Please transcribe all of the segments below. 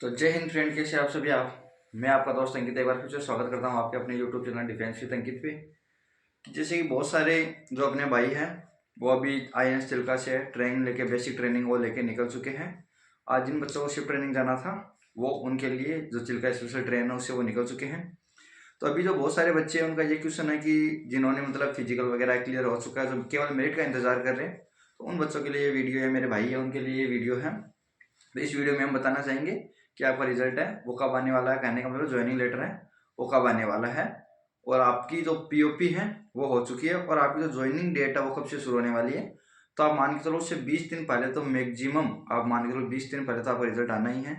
तो जय हिंद फ्रेंड, कैसे आप सभी। मैं आपका दोस्त अंकित एक बार फिर से स्वागत करता हूं आपके अपने यूट्यूब चैनल डिफेंस विद अंकित पे। जैसे कि बहुत सारे जो अपने भाई हैं वो अभी IAS चिल्का से ट्रेनिंग लेके बेसिक ट्रेनिंग वो लेके निकल चुके हैं। आज जिन बच्चों को शिफ्ट ट्रेनिंग जाना था वो उनके लिए जो चिल्का स्पेशल ट्रेन है उससे वो निकल चुके हैं। तो अभी जो बहुत सारे बच्चे हैं उनका ये क्वेश्चन है कि जिन्होंने मतलब फिजिकल वगैरह क्लियर हो चुका है, जो केवल मेरिट का इंतजार कर रहे हैं, तो उन बच्चों के लिए ये वीडियो है। मेरे भाई है उनके लिए ये वीडियो है। तो इस वीडियो में हम बताना चाहेंगे कि आपका रिजल्ट है वो कब आने वाला है, कहने का मतलब ज्वाइनिंग लेटर है वो कब आने वाला है, और आपकी जो POP है वो हो चुकी है, और आपकी जो ज्वाइनिंग डेट है वो कब से शुरू होने वाली है। तो आप मान के चलो उससे 20 दिन पहले, तो मैक्सिमम आप मान के चलो 20 दिन पहले तो आपका रिजल्ट आना ही है,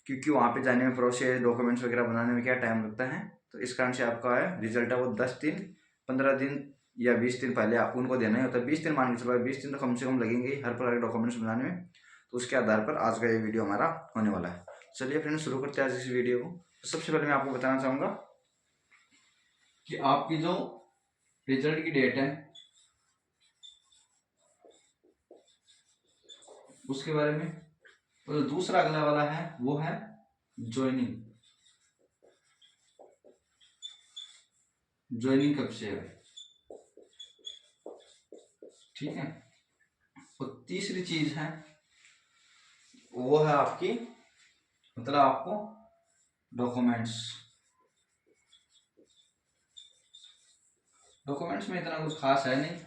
क्योंकि वहाँ पे जाने में प्रोसेस डॉक्यूमेंट्स वगैरह बनाने में क्या टाइम लगता है। तो इस कारण से आपका है रिजल्ट है वो 10 दिन, 15 दिन या 20 दिन पहले आप उनको देना ही होता है। 20 दिन मान के चलो, 20 दिन तो कम से कम लगेंगे ही हर प्रकार के डॉक्यूमेंट्स बनाने में। तो उसके आधार पर आज का ये वीडियो हमारा होने वाला है। चलिए फ्रेंड्स, शुरू करते हैं आज इस वीडियो को। तो सबसे पहले मैं आपको बताना चाहूँगा कि आपकी जो रिजल्ट की डेट है उसके बारे में। तो दूसरा अगला वाला है वो है ज्वाइनिंग। ज्वाइनिंग कब से है, ठीक है। और तीसरी चीज है वो है आपकी मतलब आपको डॉक्यूमेंट्स। डॉक्यूमेंट्स में इतना कुछ खास है नहीं,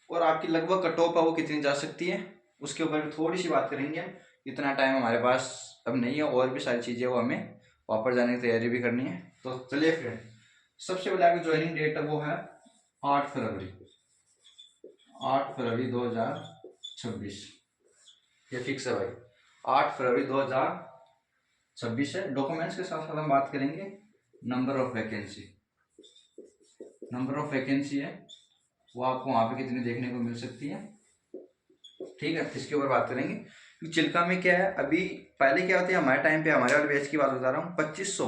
और आपकी लगभग कट ऑफ है वो कितनी जा सकती है उसके ऊपर भी थोड़ी सी बात करेंगे हम। इतना टाइम हमारे पास अब नहीं है, और भी सारी चीज़ें वो हमें वापस जाने की तैयारी भी करनी है। तो चलिए फ्रेंड, सबसे पहले आपकी ज्वाइनिंग डेट है वो है 8 फरवरी। 8 फरवरी 2026 ये फिक्स है भाई। 8 फरवरी 2026 है। डॉक्यूमेंट्स के साथ साथ हम बात करेंगे number of vacancy. Number of vacancy है वो आपको वहाँ पे कितनी देखने को मिल सकती है, ठीक है, इसके ऊपर बात करेंगे। क्योंकि चिल्का में क्या है, अभी पहले क्या होती है हमारे टाइम पे, हमारे वाले बैच की बात बता रहा हूँ, 2500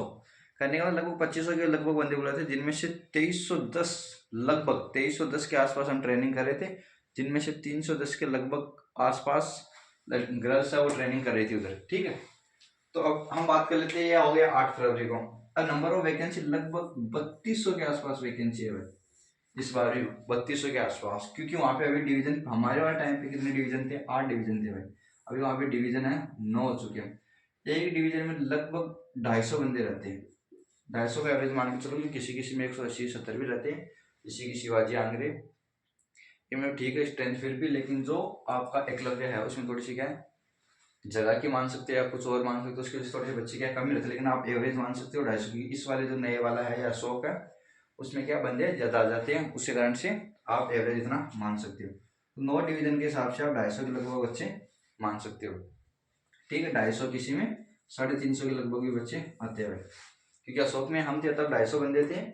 करने का लगभग 2500 के लगभग बंदे बुलाए थे, जिनमें से 2310 लगभग 2310 के आसपास हम ट्रेनिंग कर रहे थे, जिनमें से 310 के लगभग आसपास गर्ल्स है वो ट्रेनिंग कर रही थी उधर, ठीक है। तो अब हम बात कर लेते हैं, ये हो गया 8 फरवरी को। अब नंबर ऑफ वैकेंसी लगभग 3200 के आसपास वैकेंसी है भाई इस बार भी, 3200 के आसपास। क्योंकि वहाँ पे अभी डिवीजन, हमारे वाले टाइम पे कितने डिवीजन थे, 8 डिवीजन थे भाई। अभी वहाँ पे डिवीजन है 9 हो चुके हैं। एक डिवीजन में लगभग 250 बंदे रहते हैं। 250 का एवरेज मान के चलो कि किसी किसी में 180-170 भी रहते हैं, किसी की शिवाजी आंग्रे इनमें ठीक है स्ट्रेंथ फिर भी। लेकिन जो आपका एकलव्य है उसमें थोड़ी सी क्या है, जगह की मान सकते हैं या कुछ और मान सकते हो, उसके लिए थोड़े से बच्चे क्या कम ही रहते हैं, लेकिन आप एवरेज मान सकते हो 250 की। इस वाले जो नए वाला है या 100 का, उसमें क्या बंदे ज़्यादा आ जाते हैं, उसके कारण से आप एवरेज इतना मान सकते हो। तो 9 डिवीजन के हिसाब से आप 250 के लगभग बच्चे मान सकते हो, ठीक है। 250 किसी में 350 के लगभग भी बच्चे आते हैं, क्योंकि अशोक में हम थे तब 250 बंदे थे,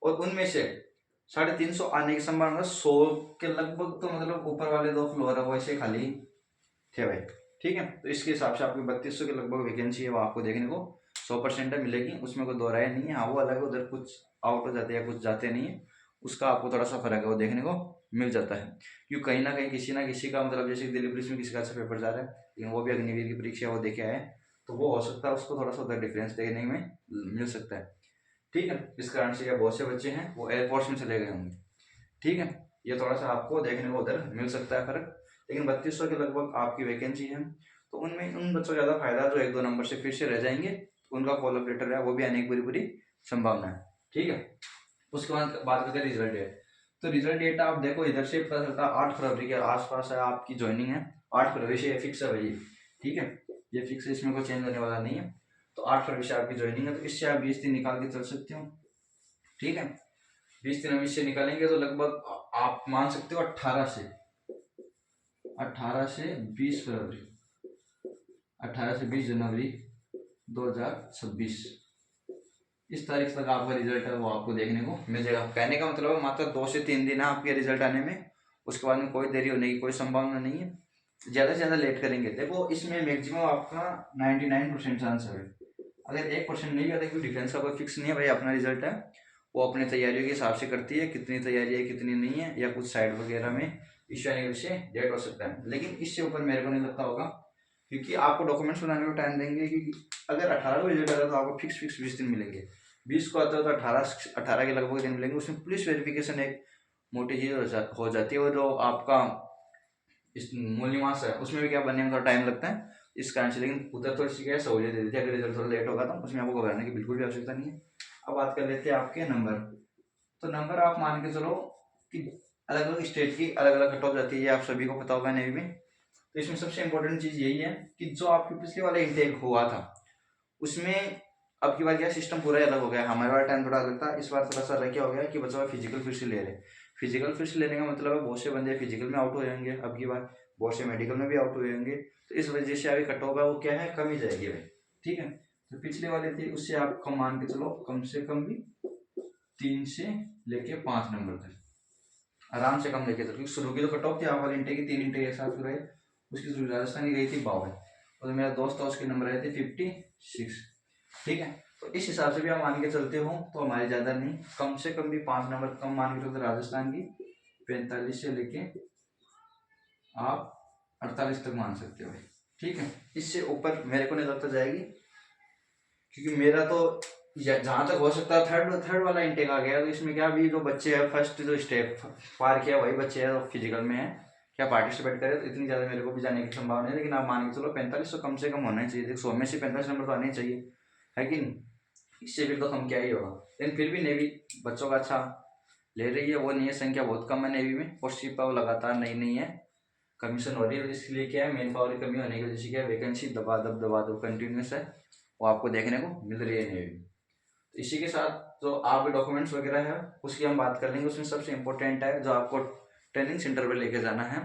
और उनमें से 350 आने की संभावना 100 के लगभग, तो मतलब ऊपर वाले 2 फ्लोर है वो ऐसे खाली थे भाई, ठीक है। तो इसके हिसाब से आपकी 3200 के लगभग वैकेंसी है वो आपको देखने को 100% मिलेगी, उसमें कोई दो राय नहीं है। हाँ वो अलग है, उधर कुछ आउट हो जाते हैं कुछ जाते नहीं है, उसका आपको थोड़ा सा फर्क है वो देखने को मिल जाता है। क्योंकि कहीं ना किसी का मतलब, जैसे दिल्ली पुलिस में किसी का अच्छा पेपर जा रहा है, लेकिन वो भी अग्निवीर की परीक्षा वो देखे आए, तो वो हो सकता है उसको थोड़ा सा उधर डिफरेंस देखने में मिल सकता है, ठीक है। इस कारण से बहुत से बच्चे हैं वो एयरफोर्स में चले गए होंगे, ठीक है। ये थोड़ा सा आपको देखने को उधर मिल सकता है फर्क। लेकिन 3200 के लगभग आपकी वैकेंसी है, तो उनमें उन बच्चों को ज़्यादा फायदा जो 1-2 नंबर से फिर से रह जाएंगे, तो उनका फॉलोअप लेटर है वो भी आने की पूरी पूरी संभावना है, ठीक है। उसके बाद बात करते हैं रिजल्ट डेट। तो रिजल्ट डेट आप देखो इधर से पता चलता है 8 फरवरी के आसपास है आपकी ज्वाइनिंग है। 8 फरवरी से ये फिक्स है भाई, ठीक है, ये फिक्स है, इसमें कोई चेंज होने वाला नहीं है। तो 8 फरवरी से आपकी ज्वाइनिंग है, तो इससे आप 20 दिन निकाल के चल सकते हो, ठीक है। 20 दिन हम इससे निकालेंगे तो लगभग आप मान सकते हो 18 से 20 फरवरी, 18 से 20 जनवरी 2026, इस तारीख तक आपका रिजल्ट है वो आपको देखने को मिल जाएगा। कहने का मतलब है मात्र 2 से 3 दिन है आपके रिजल्ट आने में, उसके बाद में कोई देरी होने की कोई संभावना नहीं है। ज़्यादा से ज़्यादा लेट करेंगे, देखो इसमें मैक्सिमम आपका 99% चांस है। अगर 1% नहीं भी आता, क्योंकि डिफेंस का कोई फिक्स नहीं है भाई, अपना रिजल्ट है वो अपनी तैयारियों के हिसाब से करती है, कितनी तैयारी है कितनी नहीं है, या कुछ साइड वगैरह में इश्यू आने की वजह से लेट हो सकता है, लेकिन इससे ऊपर मेरे को नहीं लगता होगा। क्योंकि आपको डॉक्यूमेंट्स बनाने को टाइम देंगे, क्योंकि अगर 18 को रिजल्ट आता है तो आपको फिक्स 20 दिन मिलेंगे। 20 को आता है तो 18 के लगभग दिन मिलेंगे। उसमें पुलिस वेरिफिकेशन एक मोटी चीज़ हो जाती है, और जो आपका इस मूल्यमास है उसमें भी क्या बनने में थोड़ा टाइम लगता है इस कारण से। लेकिन उधर थोड़ी सी क्या सहूलियत दे देती है, अगर रिजल्ट थोड़ा लेट होगा तो उसमें आपको घबराने की बिल्कुल भी आवश्यकता नहीं है। अब बात कर लेते हैं आपके नंबर। तो नंबर आप मान के चलो कि अलग अलग स्टेट की अलग अलग कट ऑफ जाती है, ये आप सभी को पता होगा नेवी में। तो इसमें सबसे इंपॉर्टेंट चीज़ यही है कि जो आपके पिछले वाला इंटेक हुआ था उसमें अब की बार क्या सिस्टम पूरा ही अलग हो गया। हमारे वाला टाइम थोड़ा अलग था, इस बार थोड़ा सा अलग क्या हो गया कि बच्चों फिजिकल फिर से ले रहे हैं। फिजिकल फिर से लेने का मतलब है बहुत से बंदे फिजिकल में आउट हो जाएंगे अब की बार, बहुत से मेडिकल में भी आउट हो जाएंगे। तो इस वजह से अभी कट होगा वो क्या है, कम ही जाएगी भाई। ठीक है, तो पिछले वाले थे उससे आप कम मान के चलो, कम से कम भी 3 से लेके 5 नंबर तक आराम से कम लेके चलो। क्योंकि शुरू की तो कट ऑफ थी आप वाले इंटेक की, 3 इंटेक एक साथ रहे। उसकी शुरू राजस्थान की गई थी 52, और मेरा दोस्त था उसके नंबर आए थे 56। ठीक है, तो इस हिसाब से भी आप मान के चलते हो तो हमारे ज़्यादा नहीं, कम से कम भी 5 नंबर कम मान के चलते राजस्थान की। 45 से लेके आप 48 तक मान सकते हो भाई। ठीक है, इससे ऊपर मेरे को नहीं लगता जाएगी, क्योंकि मेरा तो जहाँ तक हो सकता है थर्ड वाला इंटेक आ गया। तो इसमें क्या अभी जो बच्चे हैं फर्स्ट जो स्टेप पार किया वही बच्चे हैं फिजिकल में है, क्या पार्टिसिपेट करे, तो इतनी ज़्यादा मेरे को भी जाने की संभावना है। लेकिन आप मान के चलो 45 तो कम से कम होना ही चाहिए, 100 में से 45 नंबर तो आने चाहिए, है कि नहीं। इससे भी तो कम क्या ही होगा। लेकिन फिर भी नेवी बच्चों का अच्छा ले रही है, वो नहीं है, संख्या बहुत कम है नेवी में, पोस्ट पावर लगातार नई नई है, कमीशन हो रही है। इसलिए क्या है, मेन पावर की कमी होने की वजह से क्या है, वैकेंसी दबा दब कंटिन्यूस है, वो आपको देखने को मिल रही है नेवी। तो इसी के साथ जो आपके डॉक्यूमेंट्स वगैरह है उसकी हम बात कर लेंगे। उसमें सबसे इंपॉर्टेंट है जो आपको ट्रेनिंग सेंटर पर लेके जाना है,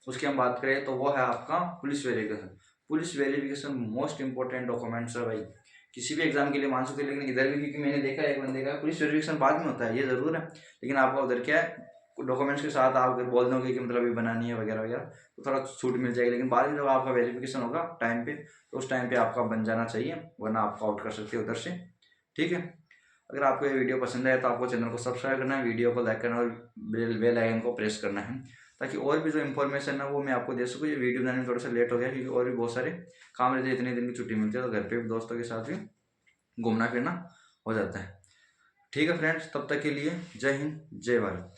उसकी हम बात करें तो वो है आपका police verification. Police verification most important documents है भाई, किसी भी एग्जाम के लिए मान सकते हैं। लेकिन इधर भी क्योंकि मैंने देखा है एक बंदे का पुलिस वेरिफिकेशन बाद में होता है, ये जरूर है, लेकिन आपका उधर क्या है डॉक्यूमेंट्स के साथ आप अगर बोल दोगे कि मतलब ये बनानी है वगैरह वगैरह तो थोड़ा छूट मिल जाएगी। लेकिन बाद में जब आपका वेरिफिकेशन होगा टाइम पे, तो उस टाइम पे आपका बन जाना चाहिए, वरना आप आउट कर सकते हो उधर से। ठीक है, अगर आपको ये वीडियो पसंद आए तो आपको चैनल को सब्सक्राइब करना है, वीडियो को लाइक करना और बेल आइकन को प्रेस करना है, ताकि और भी जो इन्फॉर्मेशन है वो मैं आपको दे सकूँ। ये वीडियो बनाने में थोड़ा सा लेट हो गया क्योंकि और भी बहुत सारे काम रहते हैं, इतने दिन की छुट्टी मिलती है तो घर पे भी दोस्तों के साथ भी घूमना फिरना हो जाता है। ठीक है फ्रेंड्स, तब तक के लिए जय हिंद जय भारत।